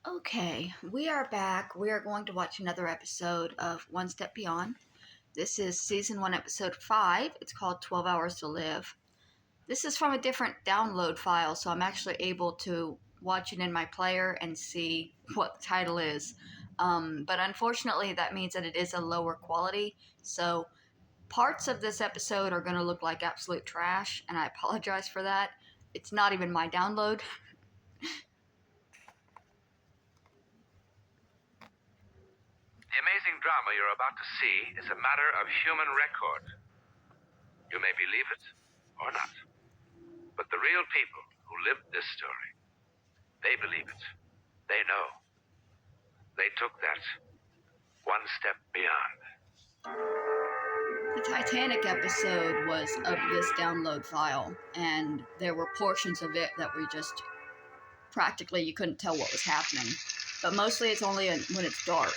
Okay, we are back. We are going to watch another episode of One Step Beyond. This is season 1, episode 5. It's called 12 Hours to Live. This is from a different download file, so I'm actually able to watch it in my player and see what the title is. But unfortunately, that means that it is a lower quality, so parts of this episode are going to look like absolute trash, and I apologize for that. It's not even my download. The amazing drama you're about to see is a matter of human record. You may believe it or not, but the real people who lived this story, they believe it. They know. They took that one step beyond. The Titanic episode was of this download file, and there were portions of it that were just practically you couldn't tell what was happening. But mostly it's only when it's dark.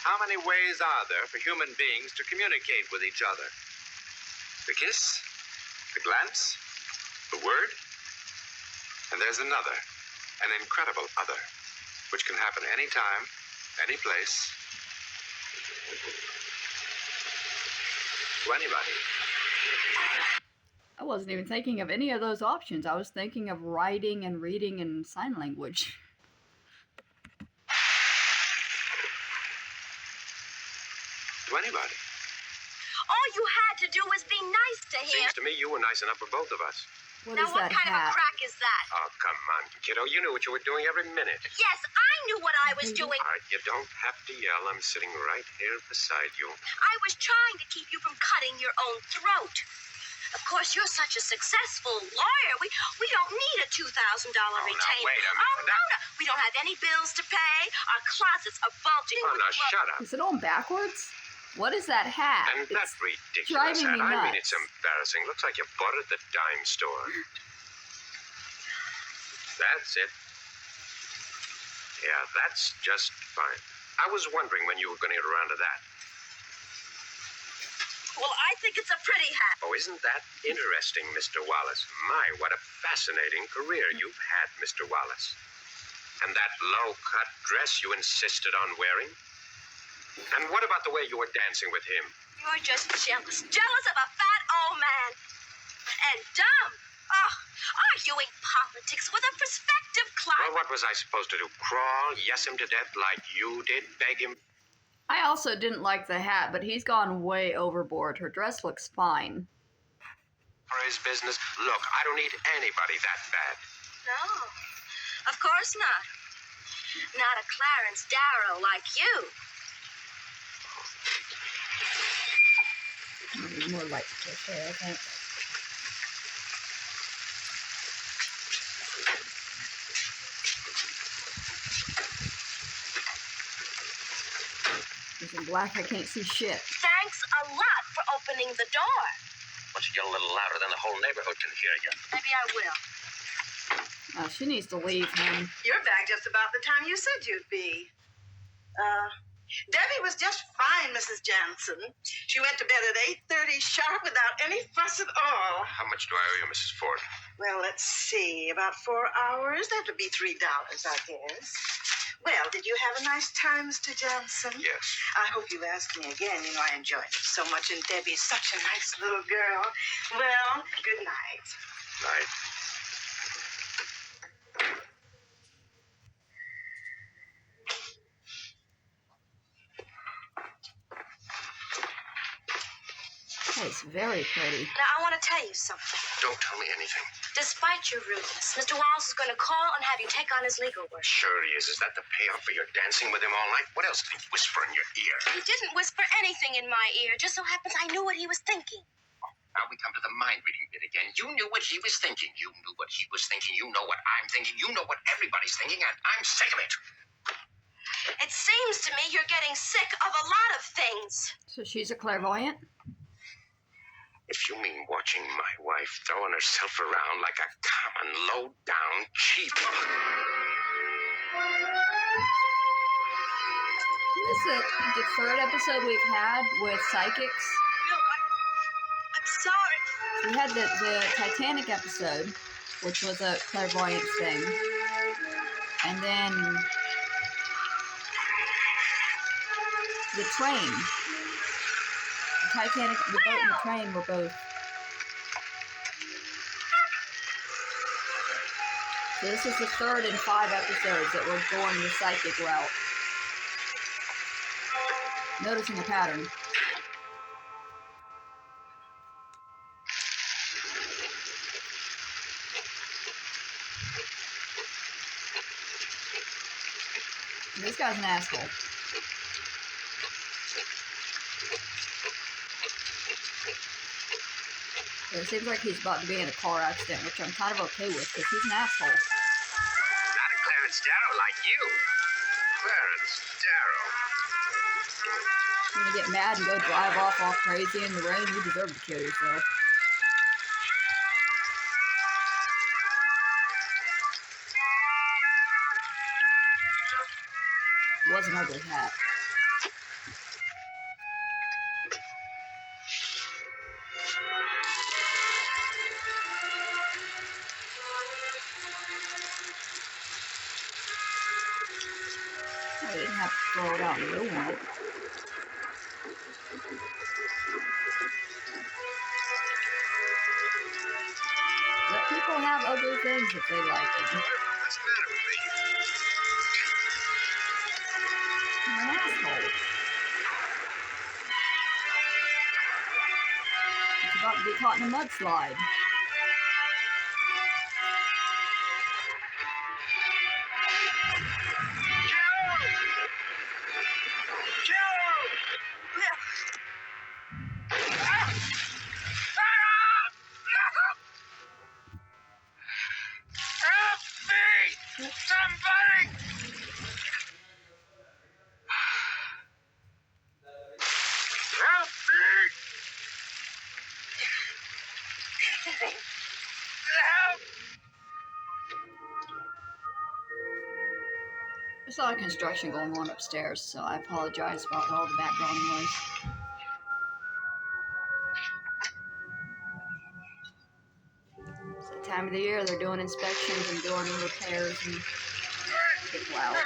How many ways are there for human beings to communicate with each other? The kiss, the glance, the word, and there's another, an incredible other, which can happen anytime, any place, to anybody. I wasn't even thinking of any of those options. I was thinking of writing and reading and sign language. To anybody. All you had to do was be nice to him. Seems to me you were nice enough for both of us. What Now, is what that kind of a hat? crack is that? Oh, come on, kiddo. You knew what you were doing every minute. Yes, I knew what I was doing. All right, you don't have to yell. I'm sitting right here beside you. I was trying to keep you from cutting your own throat. Of course, you're such a successful lawyer. We don't need a $2,000 now, retainer. wait a minute. Oh, no. We don't have any bills to pay. Our closets are bulging Oh, with now, clothes. shut up. Is it on backwards? What is that hat? And It's that ridiculous driving hat. me I mean, nuts. it's embarrassing. Looks like you bought it at the dime store. That's it. Yeah, that's just fine. I was wondering when you were going to get around to that. Well, I think it's a pretty hat. Oh, isn't that interesting, Mr. Wallace? My, what a fascinating career you've had, Mr. Wallace. And that low-cut dress you insisted on wearing? And what about the way you were dancing with him? You're just jealous. Jealous of a fat old man. And dumb. Oh, arguing politics with a prospective Well, client. what was I supposed to do? Crawl, yes him to death like you did, beg him? I also didn't like the hat, but he's gone way overboard. Her dress looks fine. For his business? Look, I don't need anybody that bad. No, of course not. Not a Clarence Darrow like you. More like crochet, I think. It's in black, I can't see shit. Thanks a lot for opening the door. Why don't you yell a little louder than the whole neighborhood can hear you? Maybe I will. She needs to leave him. You're back just about the time you said you'd be. Debbie was just fine, Mrs. Jansen. She went to bed at 8:30 sharp without any fuss at all. How much do I owe you, Mrs. Ford? Well, let's see. About 4 hours. That would be $3, I guess. Well, did you have a nice time, Mr. Jansen? Yes. I hope you'll ask me again. You know, I enjoyed it so much, and Debbie's such a nice little girl. Well, good night. Night. It's very pretty. Now, I want to tell you something. Don't tell me anything. Despite your rudeness, Mr. Wallace is going to call and have you take on his legal work. Sure he is. Is that the payoff for your dancing with him all night? What else did he whisper in your ear? He didn't whisper anything in my ear. Just so happens I knew what he was thinking. Now we come to the mind-reading bit again. You knew what he was thinking. You knew what he was thinking. You know what I'm thinking. You know what everybody's thinking, and I'm sick of it. It seems to me you're getting sick of a lot of things. So she's a clairvoyant? If you mean watching my wife throwing herself around like a common, low-down cheap. This is the third episode we've had with psychics. No, I sorry. We had the Titanic episode, which was a clairvoyance thing. And then the train. The Titanic, the boat and the train were both. So this is the third in 5 episodes that we're going the psychic route. Noticing a pattern. This guy's an asshole. It seems like he's about to be in a car accident, which I'm kind of okay with, because he's an asshole. Not a Clarence Darrow like you. Clarence Darrow. You're gonna get mad and go drive off all crazy in the rain, you deserve to kill yourself. It was an ugly hat. I didn't have to throw it out and ruin it. Let people have ugly things if they like them. What's the matter with me? I'm an asshole. It's about to be caught in a mudslide. There's a lot of construction going on upstairs, so I apologize about all the background noise. It's the time of the year they're doing inspections and doing repairs and it gets loud.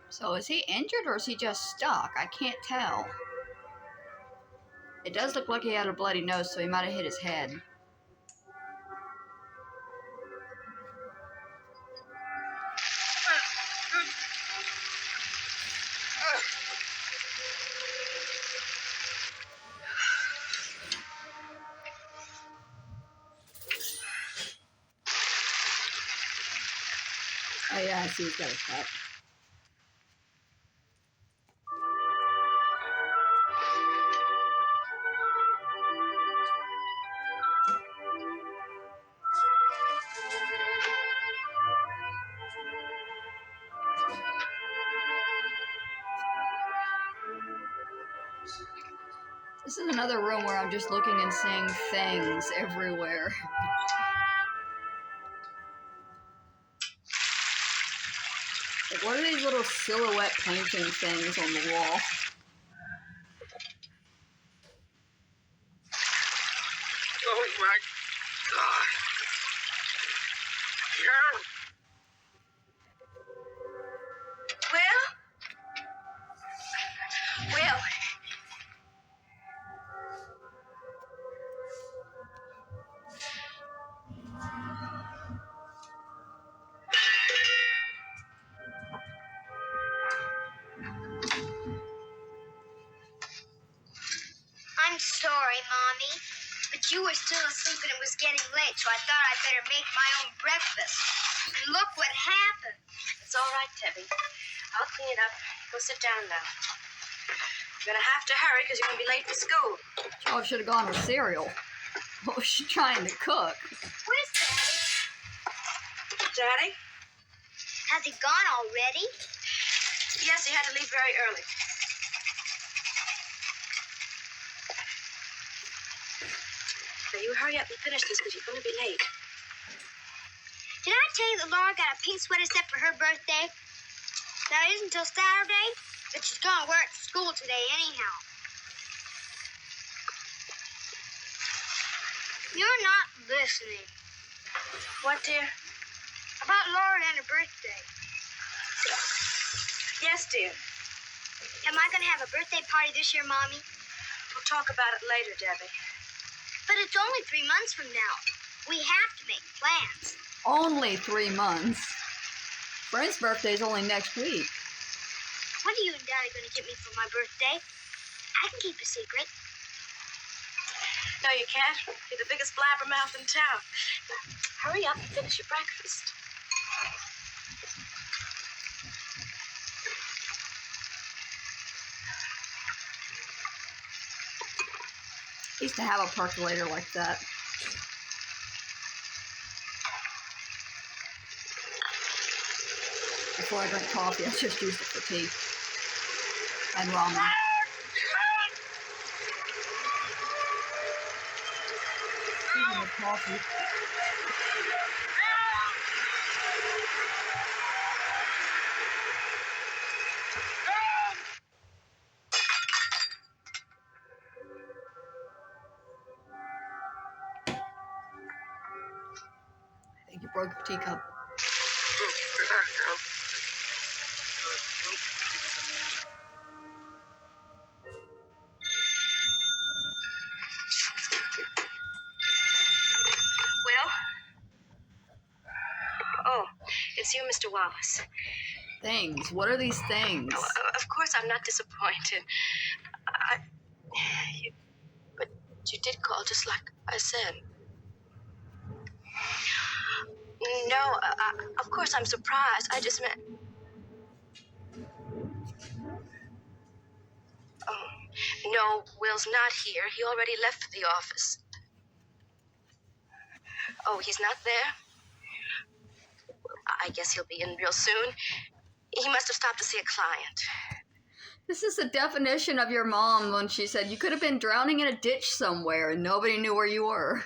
So is he injured or is he just stuck? I can't tell. It does look like he had a bloody nose, so he might have hit his head. Oh yeah, I see he's got a cut. This is another room where I'm just looking and seeing things everywhere. Like, what are these little silhouette painting things on the wall? Oh my God. Carol! Will? I'm sorry, Mommy, but you were still asleep and it was getting late, so I thought I'd better make my own breakfast. And look what happened. It's all right, Tebby. I'll clean it up. Go sit down now. You're gonna have to hurry because you're gonna be late for school. Oh, should have gone with cereal. What was she trying to cook? Where's Daddy? Daddy? Has he gone already? Yes, he had to leave very early. Now you hurry up and finish this because you're gonna be late. Did I tell you that Laura got a pink sweater set for her birthday? That isn't until Saturday, but she's gonna wear it to school today anyhow. You're not listening. What, dear? About Laura and her birthday. Yes, dear. Am I gonna have a birthday party this year, Mommy? We'll talk about it later, Debbie. But it's only 3 months from now. We have to make plans. Only 3 months. Brent's birthday's only next week. What are you and Daddy gonna get me for my birthday? I can keep a secret. No, you can't. You're the biggest blabbermouth in town. Now, hurry up and finish your breakfast. I used to have a percolator like that. Before I drank coffee, I just used it for tea and ramen. Even with coffee. I think you broke your teacup. Will? Oh, it's you, Mr. Wallace. Things. What are these things? Oh, of course, I'm not disappointed. But you did call just like I said. No, of course I'm surprised. I just meant... Oh, no, Will's not here. He already left for the office. Oh, he's not there? I guess he'll be in real soon. He must have stopped to see a client. This is the definition of your mom when she said you could have been drowning in a ditch somewhere and nobody knew where you were.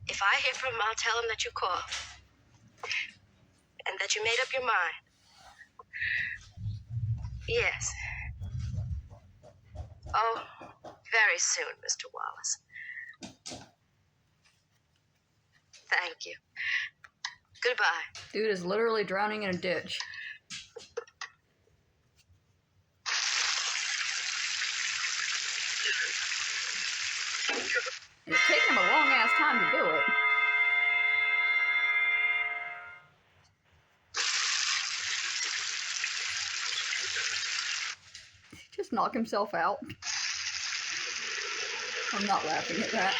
If I hear from him, I'll tell him that you called. And that you made up your mind. Yes. Oh, very soon, Mr. Wallace. Thank you. Goodbye. Dude is literally drowning in a ditch. It's taken him a long ass time to do it. Just knock himself out. I'm not laughing at that.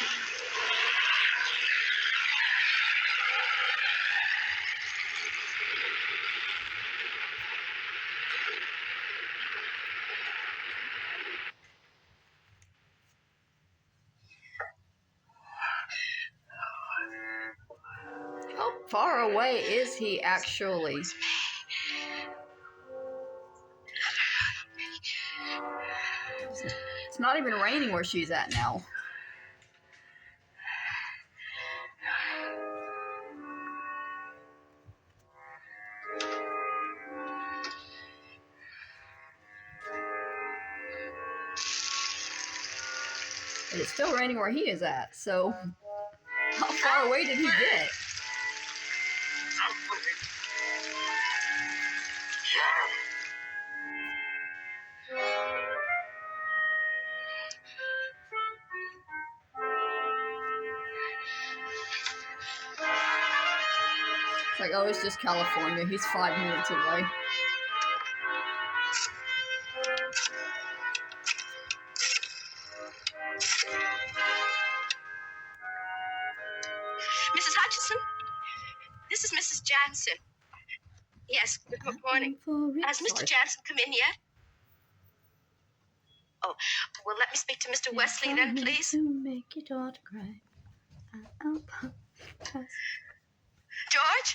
How far away is he actually? It's not even raining where she's at now. But it's still raining where he is at, so how far away did he get? It's like, oh, it's just California. He's 5 minutes away. Mrs. Hutchinson, this is Mrs. Jansen. Yes, good morning. Has Mr. Jansen come in yet? Oh, well, let me speak to Mr. Wesley then, please. To make your daughter cry. George?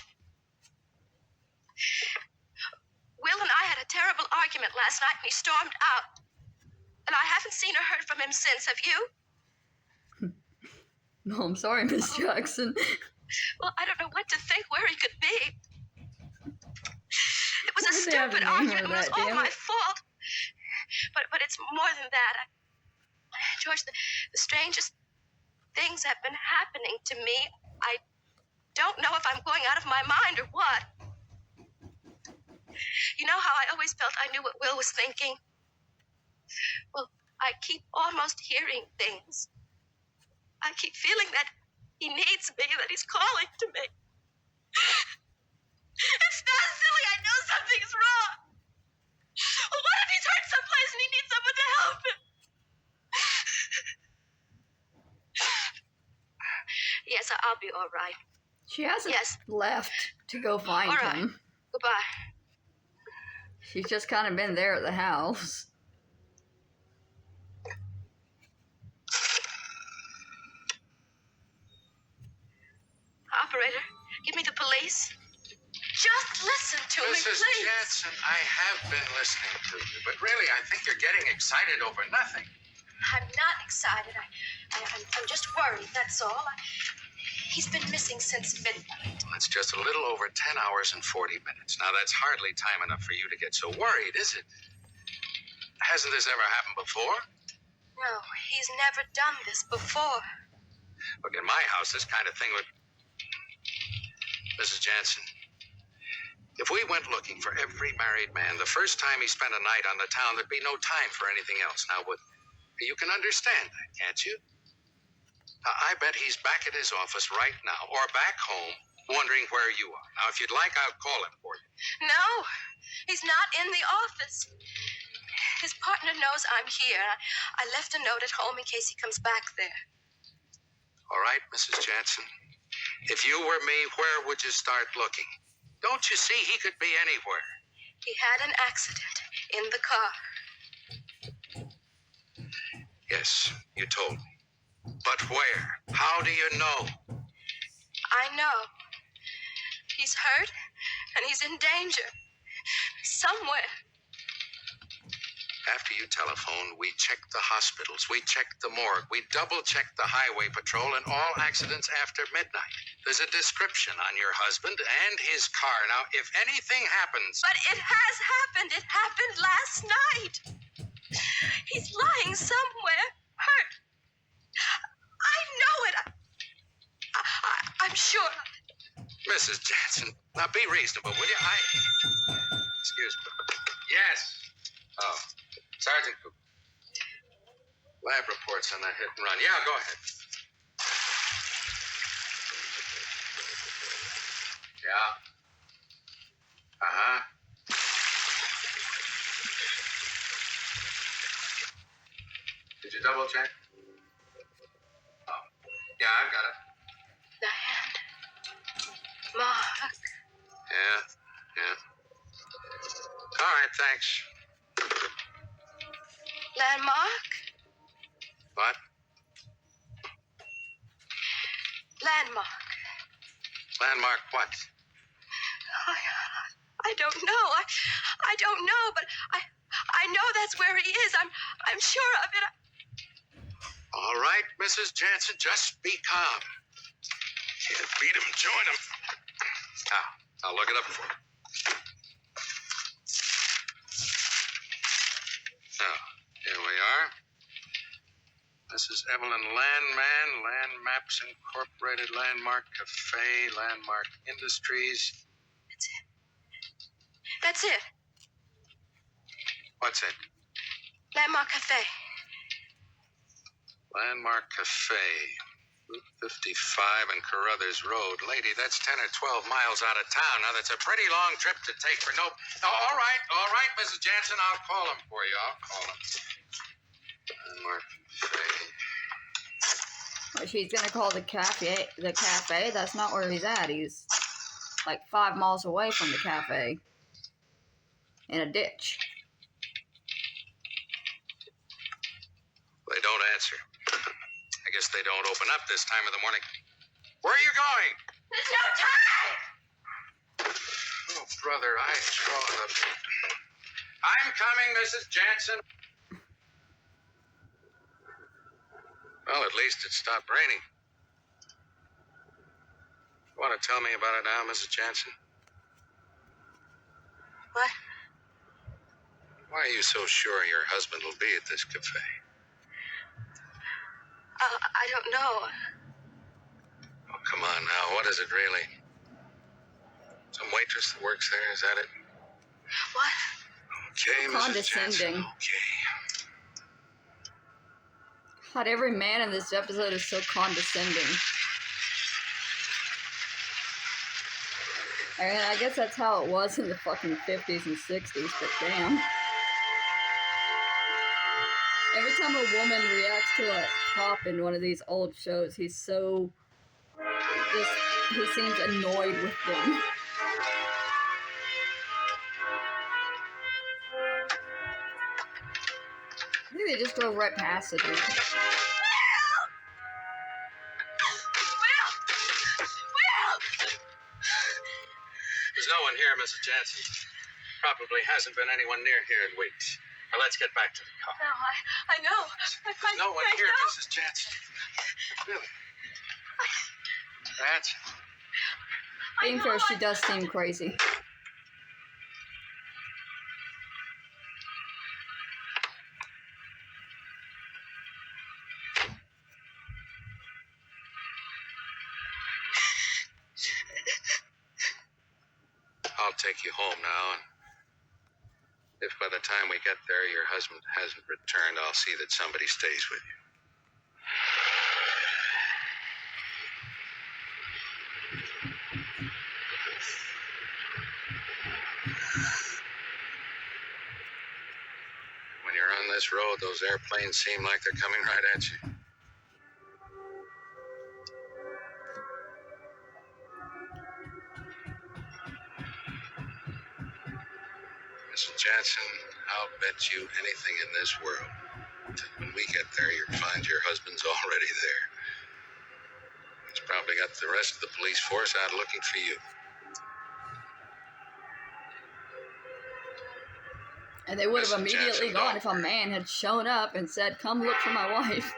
Will and I had a terrible argument last night and he stormed out. And I haven't seen or heard from him since. Have you? No, I'm sorry, Miss Jackson. Well, I don't know what to think where he could be. It was a Why'd they have to stupid name her argument. It was that, all damn my it? fault. But it's more than that. George, the strangest things have been happening to me. I don't know if I'm going out of my mind or what. You know how I always felt I knew what Will was thinking? Well, I keep almost hearing things. I keep feeling that he needs me, that he's calling to me. It's not silly. I know something's wrong. Well, what if he's hurt someplace and he needs someone to help him? Yes, I'll be all right. She hasn't Yes. left to go find All right. him. Goodbye. She's just kind of been there at the house. Operator, give me the police. Just listen to me, Mrs. please. Jansen, I have been listening to you, but really, I think you're getting excited over nothing. I'm not excited. I'm just worried, that's all. He's been missing since midnight. It's just a little over 10 hours and 40 minutes. Now, that's hardly time enough for you to get so worried, is it? Hasn't this ever happened before? No, he's never done this before. Look, in my house, this kind of thing would... Mrs. Jansen, if we went looking for every married man, the first time he spent a night on the town, there'd be no time for anything else. Now, you can understand that, can't you? I bet he's back at his office right now, or back home, wondering where you are. Now, if you'd like, I'll call him for you. No, he's not in the office. His partner knows I'm here. I left a note at home in case he comes back there. All right, Mrs. Jansen. If you were me, where would you start looking? Don't you see he could be anywhere? He had an accident in the car. Yes, you told me. But where? How do you know? I know. He's hurt and he's in danger. Somewhere. After you telephoned, we checked the hospitals, we checked the morgue, we double-checked the highway patrol and all accidents after midnight. There's a description on your husband and his car. Now, if anything happens... But it has happened. It happened last night. He's lying somewhere, hurt. I know it. I'm sure. Mrs. Jansen, now be reasonable, will you? Excuse me. Yes. Oh, Sergeant Cooper. Lab reports on that hit and run. Yeah, go ahead. Yeah. Uh-huh. Did you double check? Oh. Yeah, I've got it. Diane. Mark. Yeah. All right, thanks. Landmark. What? Landmark. Landmark what? I don't know. I don't know, but I know that's where he is. I'm sure of it. All right, Mrs. Jansen, just be calm. Can't beat him, join him. Now, I'll look it up for you. Now, here we are. This is Evelyn Landman, Land Maps Incorporated, Landmark Cafe, Landmark Industries. That's it. What's it? Landmark Cafe. Landmark Cafe, Route 55 and Carruthers Road. Lady, that's 10 or 12 miles out of town. Now, that's a pretty long trip to take for no... Oh, all right, Mrs. Jansen, I'll call him for you. I'll call him. Landmark Cafe. Well, she's gonna call the cafe. That's not where he's at. He's like 5 miles away from the cafe. in a ditch. They don't answer. I guess they don't open up this time of the morning. Where are you going? There's no time! Oh, brother, I draw the... I'm coming, Mrs. Jansen. Well, at least it stopped raining. You want to tell me about it now, Mrs. Jansen? What? Why are you so sure your husband will be at this cafe? I don't know. Oh, come on now. What is it really? Some waitress that works there, is that it? What? Okay, Mrs. Jansen. Condescending. Okay. God, every man in this episode is so condescending. I mean, I guess that's how it was in the fucking 50s and 60s, but damn. Every time a woman reacts to a cop in one of these old shows, he's so... he seems annoyed with them. I think they just drove right past it, dude. Will! There's no one here, Mrs. Jansen. Probably hasn't been anyone near here in weeks. Now let's get back to the car. No, I know. There's no one I here, know. Mrs. Jansen. Really? Jansen. Being fair, she does seem crazy. I'll take you home now, and if by the time we get there your husband hasn't returned, I'll see that somebody stays with you. When you're on this road, those airplanes seem like they're coming right at you. Mrs. Jansen, I'll bet you anything in this world that when we get there, you'll find your husband's already there. He's probably got the rest of the police force out looking for you. And they would have Listen, immediately Jansen, gone don't if a man had shown up and said, "Come look for my wife."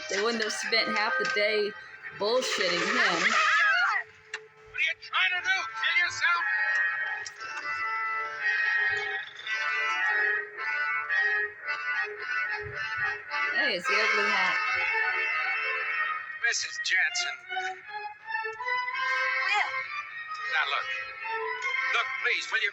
They wouldn't have spent half the day bullshitting him. What are you trying to do? Kill yourself? Hey, it's the ugly hat. Mrs. Jansen. Will! Now look. Look, please, will you?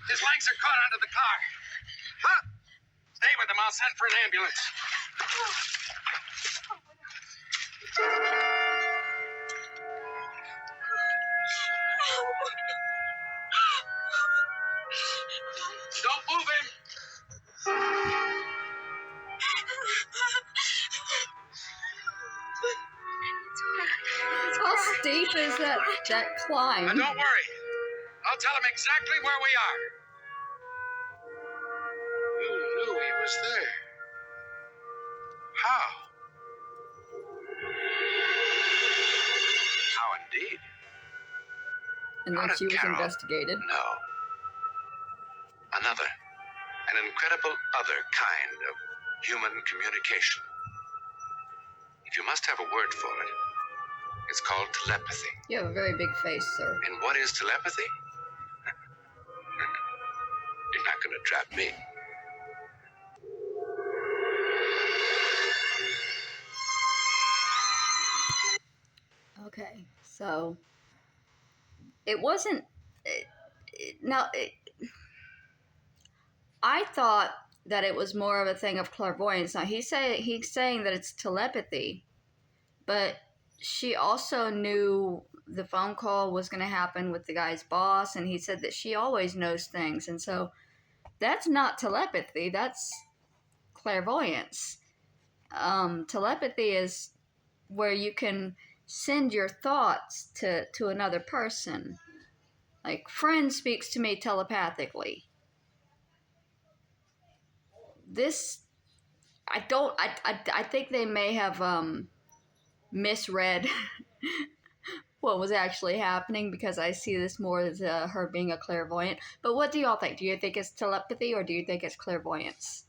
His legs are caught onto the car. Huh? Stay with him. I'll send for an ambulance. Don't move him. How steep is that climb? Now, don't worry. I'll tell him exactly where we are. You knew he was there. How? How indeed? And then How she did was Carol investigated. No. Another. An incredible other kind of human communication. If you must have a word for it, it's called telepathy. You have a very big face, sir. And what is telepathy? You're not going to trap me. Okay, so So it wasn't. I thought that it was more of a thing of clairvoyance. Now he's saying that it's telepathy, but she also knew the phone call was going to happen with the guy's boss, and he said that she always knows things, and so that's not telepathy. That's clairvoyance. Telepathy is where you can send your thoughts to another person. Like, friend speaks to me telepathically. This, I think they may have misread what was actually happening, because I see this more as her being a clairvoyant. But what do y'all think? Do you think it's telepathy or do you think it's clairvoyance?